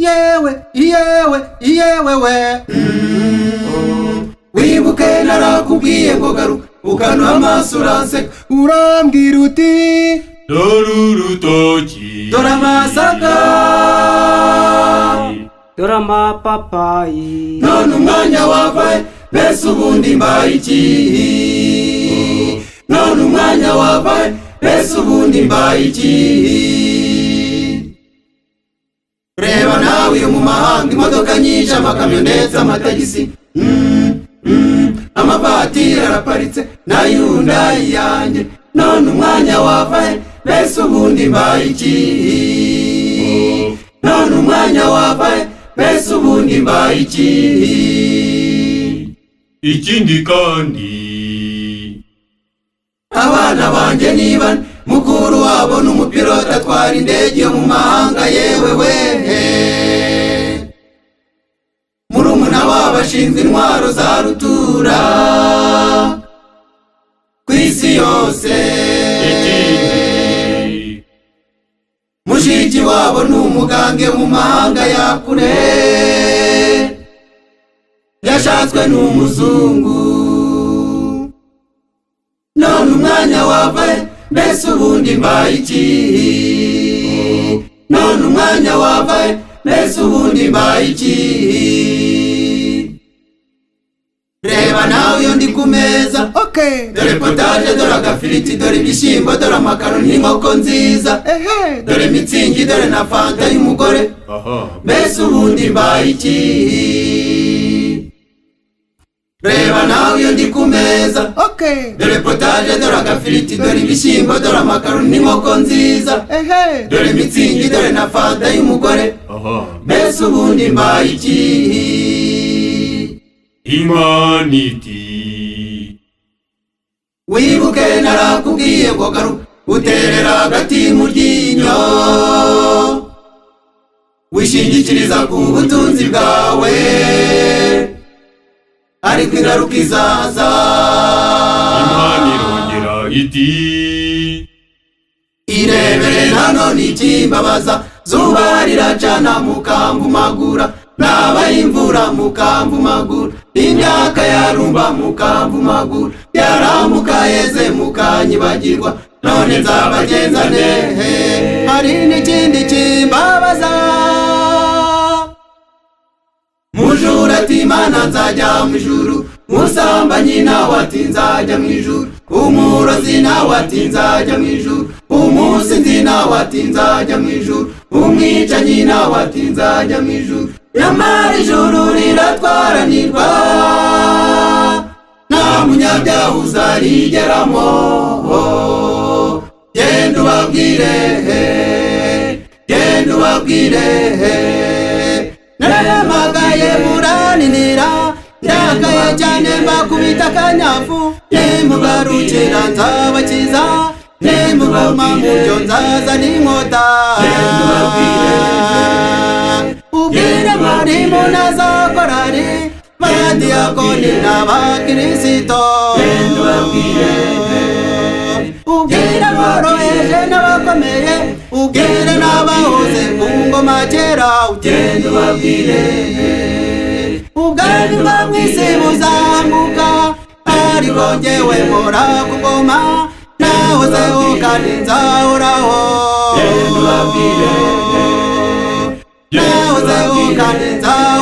yewe we wibuke narakubwiye ngo garuka ukanuha amaso uranseka urambwira uti dore urutoki, dore amasaka, dore amapapayi, none umwanya wavaye mbese ubundi mbaye iki? None umwanya wavaye mbese ubundi mbaye iki? Reba nawe yo mu mahanga imodoka nyinshi, amakamyo ndetse amatagisi, amavatiri araparitse na Hyundai yanjye. None umwanya wavaye mbese ubundi mbaye iki? None umwanya wavaye mbese ubundi mbaye iki? ikindi kandi abana banjye ni bane, mukuru wabo n'umupiloti atwara indege yo mu mahanga. Yewe we murumuna wabo ashinzwe intwaro za rutura ku isi yose. ikindi Mushiki wabo ni umugange mu mahanga ya kure, yashatswe n'umuzungu. None umwanya wavaye mbese ubundi mbaye iki? None umwanya wavaye mbese ubundi mbaye iki? Reba nawe iyo ndi ku meza, dore potaje, dore agafiriti, dore ibishyimbo, dore amakaroni n'inkoko nziza, dore mitsingi, dore na fanta y'umugore. Mbese ubundi mbaye iki? Reba nawe iyo ndi ku meza, dore potaje, dore agafiriti, dore ibishyimbo, dore amakaroni n'inkoko nziza, dore mitsingi, dore na fanta y'umugore. Mbese ubundi mbaye iki? Imana iti wibuke narakubwiye ngo garuka uterera hagati mu ryinyo, wishingikiriza ku butunzi bwawe, ariko ingaruka izaza. Imana irongera iti irebere nanone ikimbabaza, zuba riracana mukamvumagura, nabaye imvura mukamvumagura, imyaka yarumba mukamvumagura, yaramuka yeze mukanyibagirwa. None nzabagenza nehe? Hari n'ikindi kimbabaza, mujura ati Imana nzajya mu ijuru, musambanyi nawe ati nzajya mu ijuru, umurozi nawe ati nzajya mu ijuru, umusinzi nawe ati nzajya mu ijuru, umwicanyi nawe ati nzajya mu ijuru. Nyamara ijuru riratwaranirwa, nta munyabyaha uzarigeramo. Genda ubabwire, genda ubabwire, naramagaye buraninira, ndakaye cyane mbakubita akanyafu, nimugarukira nzabakiza, nimuguma mubyo nzazana inkota. Ubwire mwarimu na za korari, badiyakoni n'abakirisito, ubwire aboroheje n'abakomeye, ubwire n'abahoze ku ngoma kera. Ugende ubabwire ubwami bwo mw'isi buzamuka, ariko jyewe mpora ku ngoma, nahozeho kandi nzahoraho. Ugende ubabwire nahozeho kandi nzahoraho.